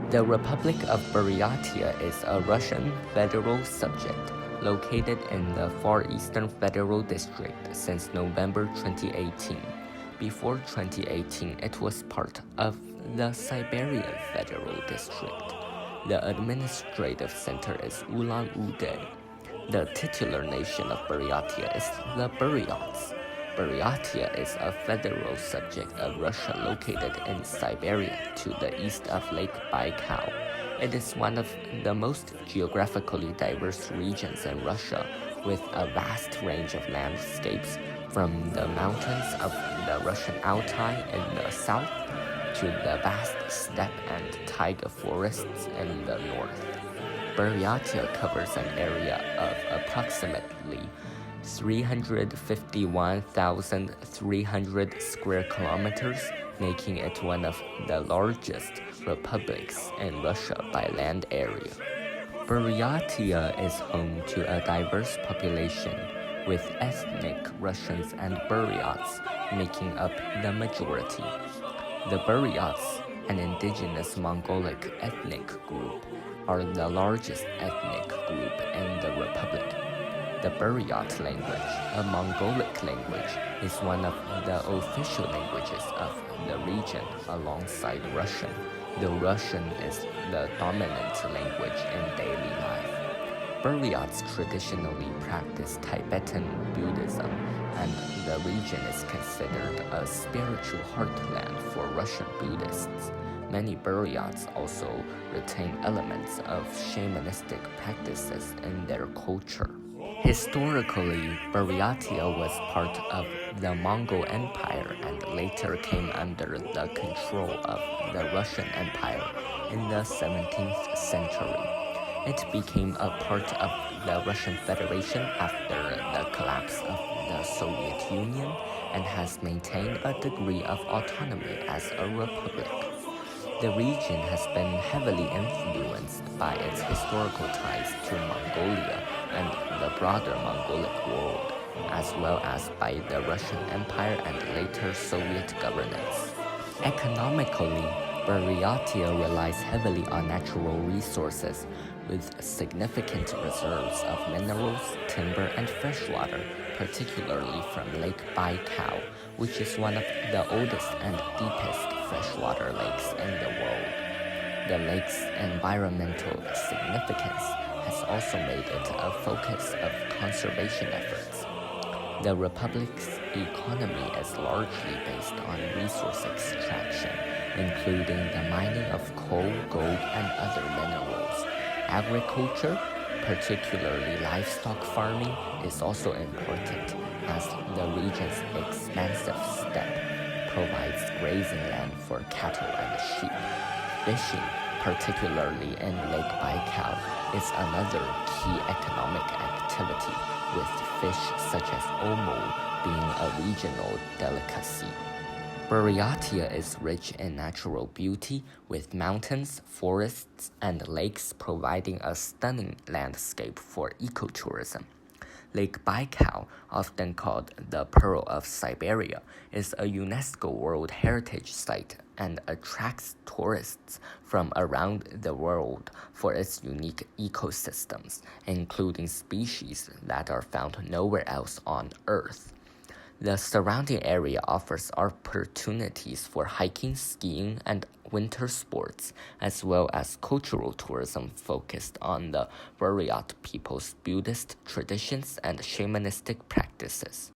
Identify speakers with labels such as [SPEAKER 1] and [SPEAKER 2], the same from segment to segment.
[SPEAKER 1] The Republic of Buryatia is a Russian federal subject located in the Far Eastern Federal District since November 2018. Before 2018, it was part of the Siberian Federal District. The administrative center is Ulan-Ude. The titular nation of Buryatia is the Buryats. Buryatia is a federal subject of Russia located in Siberia to the east of Lake Baikal. It is one of the most geographically diverse regions in Russia, with a vast range of landscapes from the mountains of the Russian Altai in the south to the vast steppe and taiga forests in the north. Buryatia covers an area of approximately 351,300 square kilometers, making it one of the largest republics in Russia by land area. Buryatia is home to a diverse population, with ethnic Russians and Buryats making up the majority. The Buryats, an indigenous Mongolic ethnic group, are the largest ethnic group in the republic. The Buryat language, a Mongolic language, is one of the official languages of the region alongside Russian, though Russian is the dominant language in daily life. Buryats traditionally practice Tibetan Buddhism, and the region is considered a spiritual heartland for Russian Buddhists. Many Buryats also retain elements of shamanistic practices in their culture. Historically, Buryatia was part of the Mongol Empire and later came under the control of the Russian Empire in the 17th century. It became a part of the Russian Federation after the collapse of the Soviet Union and has maintained a degree of autonomy as a republic. The region has been heavily influenced by its historical ties to Mongolia and the broader Mongolic world, as well as by the Russian Empire and later Soviet governance. Economically, Buryatia relies heavily on natural resources, with significant reserves of minerals, timber, and freshwater, particularly from Lake Baikal, which is one of the oldest and deepest freshwater lakes in the world. The lake's environmental significance has also made it a focus of conservation efforts. The republic's economy is largely based on resource extraction, including the mining of coal, gold, and other minerals. Agriculture, particularly livestock farming, is also important, as the region's expansive steppe provides grazing land for cattle and sheep. Fishing, particularly in Lake Baikal, is another key economic activity, with fish such as omo being a regional delicacy. Buryatia is rich in natural beauty, with mountains, forests, and lakes providing a stunning landscape for ecotourism. Lake Baikal, often called the Pearl of Siberia, is a UNESCO World Heritage Site and attracts tourists from around the world for its unique ecosystems, including species that are found nowhere else on Earth. The surrounding area offers opportunities for hiking, skiing, and winter sports, as well as cultural tourism focused on the Buryat people's Buddhist traditions and shamanistic practices.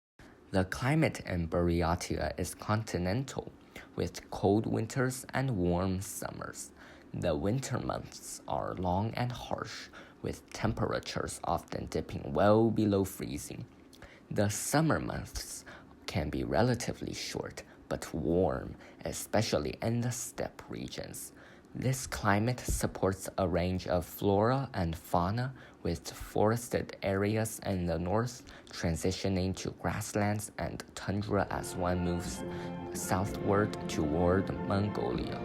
[SPEAKER 1] The climate in Buryatia is continental, with cold winters and warm summers. The winter months are long and harsh, with temperatures often dipping well below freezing. The summer months can be relatively short but warm, especially in the steppe regions. This climate supports a range of flora and fauna, with forested areas in the north transitioning to grasslands and tundra as one moves southward toward Mongolia.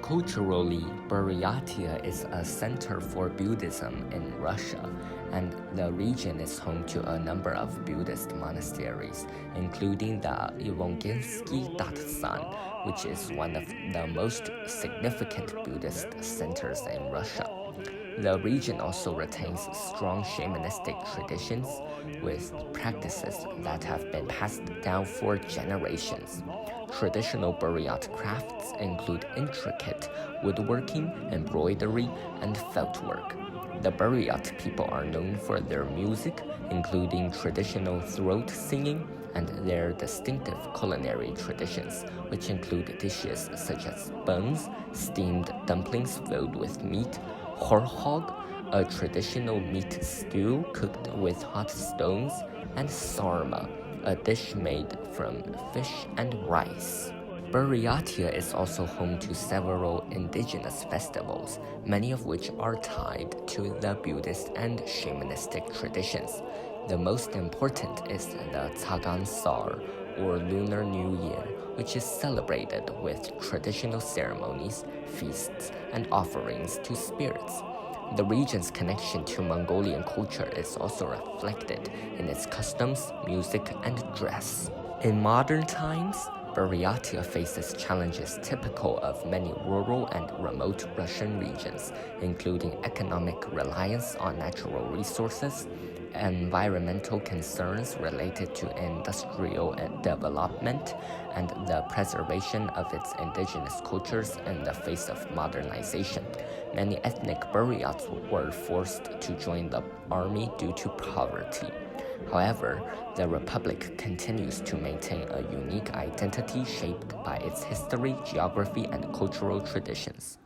[SPEAKER 1] Culturally, Buryatia is a center for Buddhism in Russia, and the region is home to a number of Buddhist monasteries, including the Ilongensky Datsan, which is one of the most significant Buddhist centers in Russia. The region also retains strong shamanistic traditions with practices that have been passed down for generations. Traditional Buryat crafts include intricate woodworking, embroidery, and feltwork. The Buryat people are known for their music, including traditional throat singing, and their distinctive culinary traditions, which include dishes such as buns, steamed dumplings filled with meat, horhog, a traditional meat stew cooked with hot stones, and sarma, a dish made from fish and rice. Buryatia is also home to several indigenous festivals, many of which are tied to the Buddhist and shamanistic traditions. The most important is the Tsagan Sar, or Lunar New Year, which is celebrated with traditional ceremonies, feasts, and offerings to spirits. The region's connection to Mongolian culture is also reflected in its customs, music, and dress. In modern times, Buryatia faces challenges typical of many rural and remote Russian regions, including economic reliance on natural resources, environmental concerns related to industrial development, and the preservation of its indigenous cultures in the face of modernization. Many ethnic Buryats were forced to join the army due to poverty. However, the republic continues to maintain a unique identity shaped by its history, geography, and cultural traditions.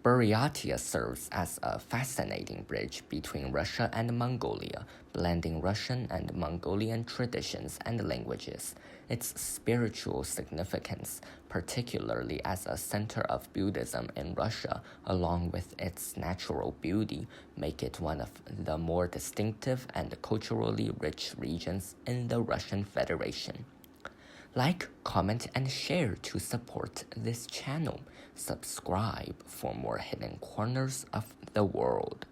[SPEAKER 1] Buryatia serves as a fascinating bridge between Russia and Mongolia, blending Russian and Mongolian traditions and languages. Its spiritual significance, particularly as a center of Buddhism in Russia, along with its natural beauty, make it one of the more distinctive and culturally rich regions in the Russian Federation. Like, comment, and share to support this channel. Subscribe for more hidden corners of the world.